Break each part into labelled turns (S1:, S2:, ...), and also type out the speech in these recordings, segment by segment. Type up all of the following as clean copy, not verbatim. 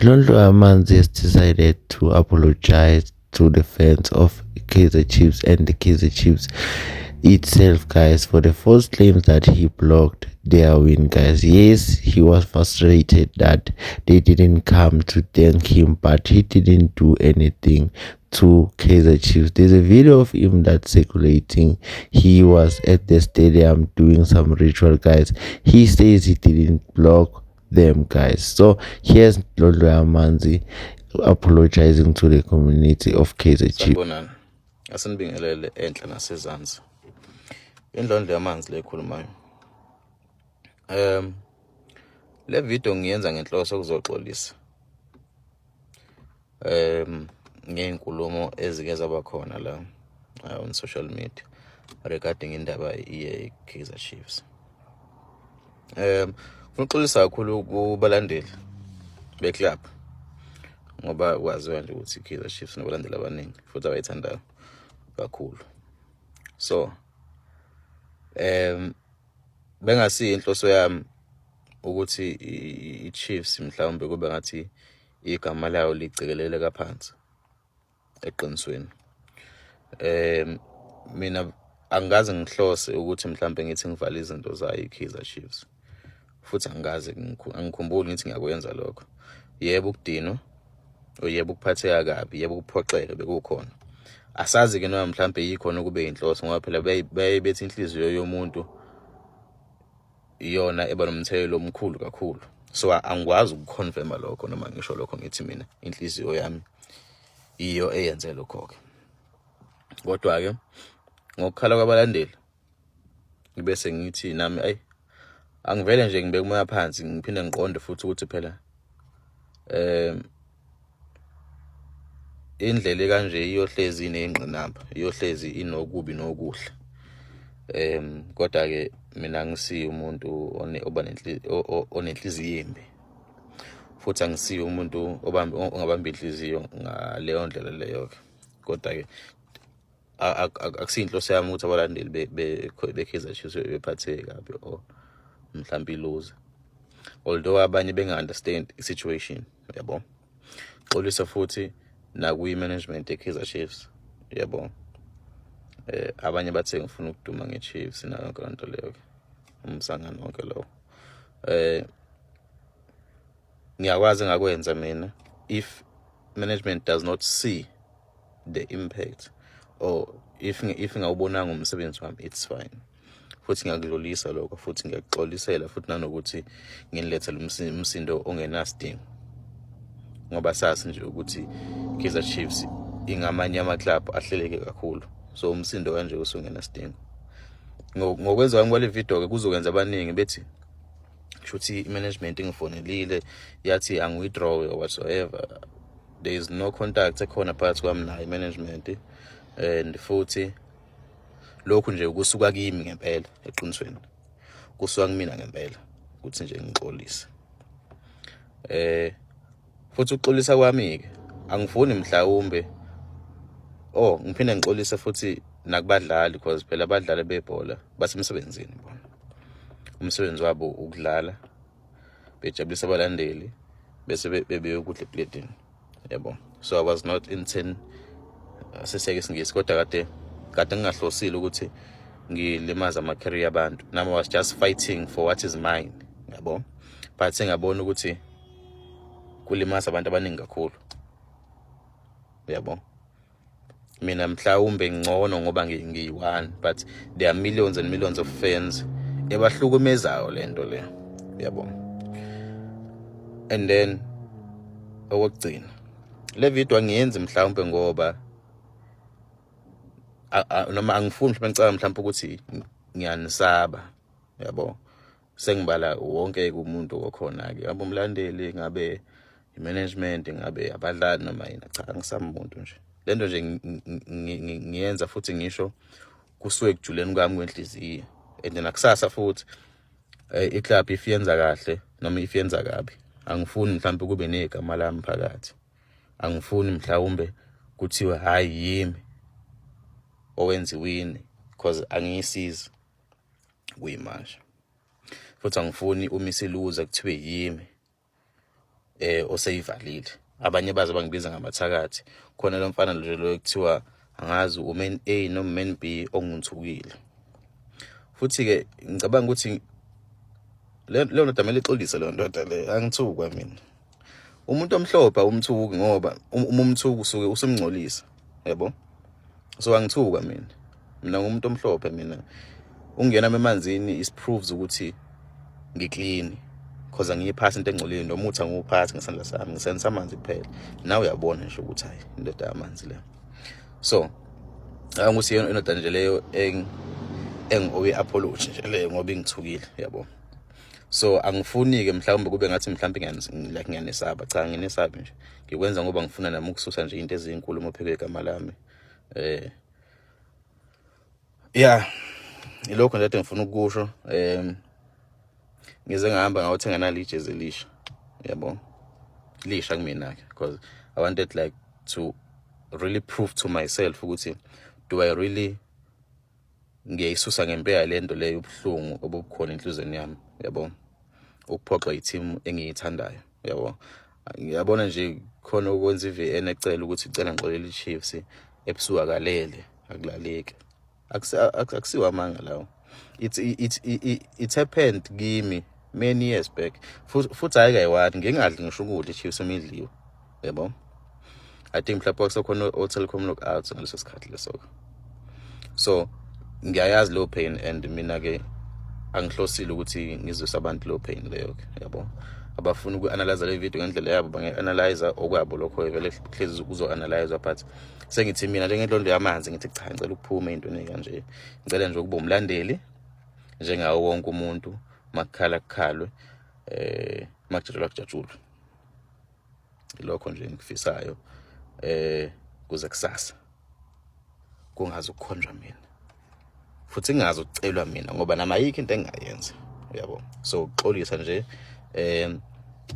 S1: Lolo Amanzi has decided to apologize to the fans of Kaizer Chiefs and the Kaizer Chiefs itself, guys, for the false claims that he blocked their win, guys. Yes, he was frustrated that they didn't come to thank him, but he didn't do anything to Kaizer Chiefs. There's a video of him that's circulating. He was at the stadium doing some ritual, guys. He says he didn't block them, guys. So here's Lolo Amanzi apologizing to the community of Kaizer Chiefs.
S2: Sanibonani. Asinibingelele enhla nasezansi. Indlondo yamanzi lekhulumayo. Le video ngiyenza ngenhloso ukuzoxolisa. Ngeenkulumo ezike zaba khona la on social media regarding indaba ye Kaizer Chiefs. Ngifuna ukuxolisa kakhulu kubalandeli beclub ngoba kwaziwa nje ukuthi Kaizer Chiefs nabalandeli abaningi futhi abayithandayo kakhulu. So bengasi inhloso yami ukuthi iChiefs mhlawumbe kube ngathi igama layo licekelele kaphansi eqinisweni. Mina angazi ngihlose ukuthi mhlawumbe ngithi ngivala izinto zayo iKaizer Chiefs. Futhi angikhumbuli ngithi ngiyakwenza lokho. Yebo ukudinwa, oyebo ukuphatheka kabi, yebo ukuphoxeka bekukhona. Asazi ke noma mhlawumbe yikhona kube inhloso ngoba phela bethi inhliziyo yomuntu iyona eba nomthelo omkhulu kakhulu. So angikwazi ukuconfirma lokho noma ngisho lokho ngithi mina inhliziyo yami iyo eyenze lokho ke. Kodwa ke ngokukhala kwabalandeli ngibese ngithi nami angivele nje ngibeke umoya phansi ngiphinde ngiqonde futhi ukuthi phela indlela kanje iyohlezi inengqinamba, iyohlezi inokubi nokuhle. Kodwa ke mina ngisiyo umuntu onenhliziyo embi. Futhi angisiyo umuntu ongabamba inhliziyo ngaleyo ndlela leyo ke. Kodwa ke akusinhloso yami ukuthi abalandeli beKaizer Chiefs bephatheke kabi o mhlawumbe iloser. Although abanye benga-understand i-situation, yabo. Xolisa futhi nakuyi-management yeKaizer Chiefs, yabo. Abanye bathe ngifuna ukuduma ngeChiefs nayo yonke lento leyo ke. Umsangano wonke lo. Ngiyakwazi ngakwenza mina if management does not see the impact or if ngawubonanga umsebenzi wami, it's fine. Futhi ngiyakudlulisa lokho futhi ngiyaxolisela futhi nanokuthi nginilethele umsindo ongenasidingo. Ngoba sazi nje ukuthi Kaizer Chiefs ingamanye ama-club ahleleke kakhulu. So umsindo kanje usungenasidingo. Ngokwenza kwami kwale video ke kuzokwenza abaningi bethi shuthi i-management ingifonelile yathi angi-withdraw or whatsoever. There is no contact ekhona phakathi kwami nayo i-management and futhi lokhu nje kusuka kimi ngempela eqinisweni. Kusuka kumina ngempela ukuthi nje ngixolise. Futhi ukuxolisa kwami ke angifuni mhlawumbe ngiphinde ngixolise futhi nakubadlali because phela abadlali bebhola basemsebenzini bona. Umsebenzi wabo ukudlala bejabulisa abalandeli bese bebeye ukudla eplatini, yabo. So I was not intend seseke singisi kodwa kade ngingahlosile ukuthi ngilimaza ama-career abantu. Nami was just fighting for what is mine, yabo. But sengabona ukuthi kulimaza abantu abaningi kakhulu, yabo. Mina mhlawumbe ngcono ngoba ngiyi-one, but there are millions and millions of fans ebahlukumezayo lento le, yabo. And then okugcina le video angiyenzi mhlawumbe ngoba noma angifuni ngicabanga mhlawumbe ukuthi ngiyanisaba, yabo. Sengibala wonke umuntu okhona ke, yabo, umlandeli ngabe i-management ngabe abadlali noma yini, cha angisami umuntu nje. Lento nje ngiyenza futhi ngisho kusuke kujuleni kwami kwenhliziyo. And nakusasa futhi iclub if yenza kahle noma if yenza kabi, angifuni mhlawumbe kube negama lami phakathi. Angifuni mhlawumbe kuthiwe hayi yimi owenza iwini because angiyisizi kuyimasha. Futhi angifuni uma isiluza kuthiwe yimi oseyivalile. Abanye baze bangibiza ngamathakathi. Khona lo mfana nje lo kuthiwa angazi uman A noma uman B ongithukile. Futhi ke ngicabanga ukuthi leyo ndoda kumele ixolise leyo ndoda le, angithukwa mina. Umuntu omhlophe umthuki ngoba umthuki usuke usumngcolisa, yabo. So angithuka mina. Mina ngumuntu omhlophe mina. Ungena emanzini is proves ukuthi ngiclean. Because angiyiphasi into engcolile noma uthi angiwuphathi ngesandla sami, ngisebenzisa amanzi kuphela. Nawe uyabona nje ukuthi hayi indoda yamanzi le. So anguthi yena indoda nje leyo engowe apology nje leyo ngoba ingithukile, yabo. So angifuni ke mhlawumbe kube ngathi mhlawumbe like ngiyanesaba, cha nginesabi nje. Ngikwenza ngoba ngifuna nami ukususa nje into ezinkulu mopheke igama lami. Yeah, ilokho nje engifuna ukusho. Ngize ngahamba ngawuthenga nali ijezi elisha, yabo. Lisha kumina ke because I wanted like to really prove to myself ukuthi do I really ngiyayisusa ngempela lento leyo ubuhlungu obukhona enhlizweni yami, yabo. Ukuphoxa i-team engiyithandayo, yabo. Ngiyabona nje khona ukwenza iVN ecela ukuthi icela ngixolele iChiefs ebusuku akalele akulaleki. Akusiwa amanga lawo. It happened kimi many years back. Futhi ayikayiwani ngingadli ngisho ukudla iChiefs emidliwe, yabo. I think mhlawumbe kusekhona o-Telkom knockouts ngaleso sikhathi leso. So ngiyayazi lo pain and mina ke angihlosile ukuthi ngizwisa abantu lo pain leyo ke, yabo. Abafuna uku-analyze le video ngendlela yabo bange-analyze okwabo lokho vele hlezi kuzo-analyze but sengithi mina njengendondo yamanzi ngithi cha ngicela ukuphume into kanje. Ngicela nje ukuba umlandeli njengawo wonke umuntu makukhala kukhalwe makujatshulwa kujatshulwe. Lokho nje ngikufisayo kuze kusasa kungazi ukukhonjwa mina. Futhi ngingazi ukucelwa mina ngoba nama yikho into engayenza, yabo. So uxolisa nje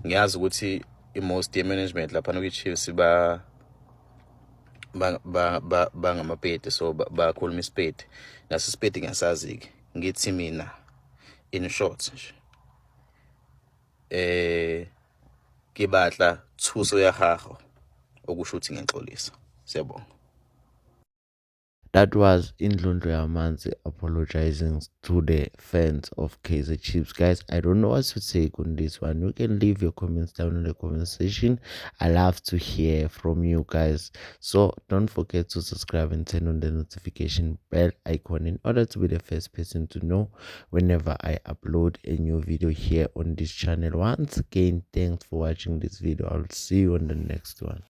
S2: ngiyazi ukuthi most management lapha no Chiefs bangamapete so bakhuluma isipedi naso isipedi ngiyasazi ke ngithi mina in short nje kibatla thuso ya gago okusho ukuthi ngixolisa. Siyabonga.
S1: That was Indlondlo Yamanzi apologizing to the fans of Kaizer Chiefs. Guys, I don't know what to take on this one. You can leave your comments down in the comment section. I love to hear from you guys. So don't forget to subscribe and turn on the notification bell icon in order to be the first person to know whenever I upload a new video here on this channel. Once again, thanks for watching this video. I'll see you on the next one.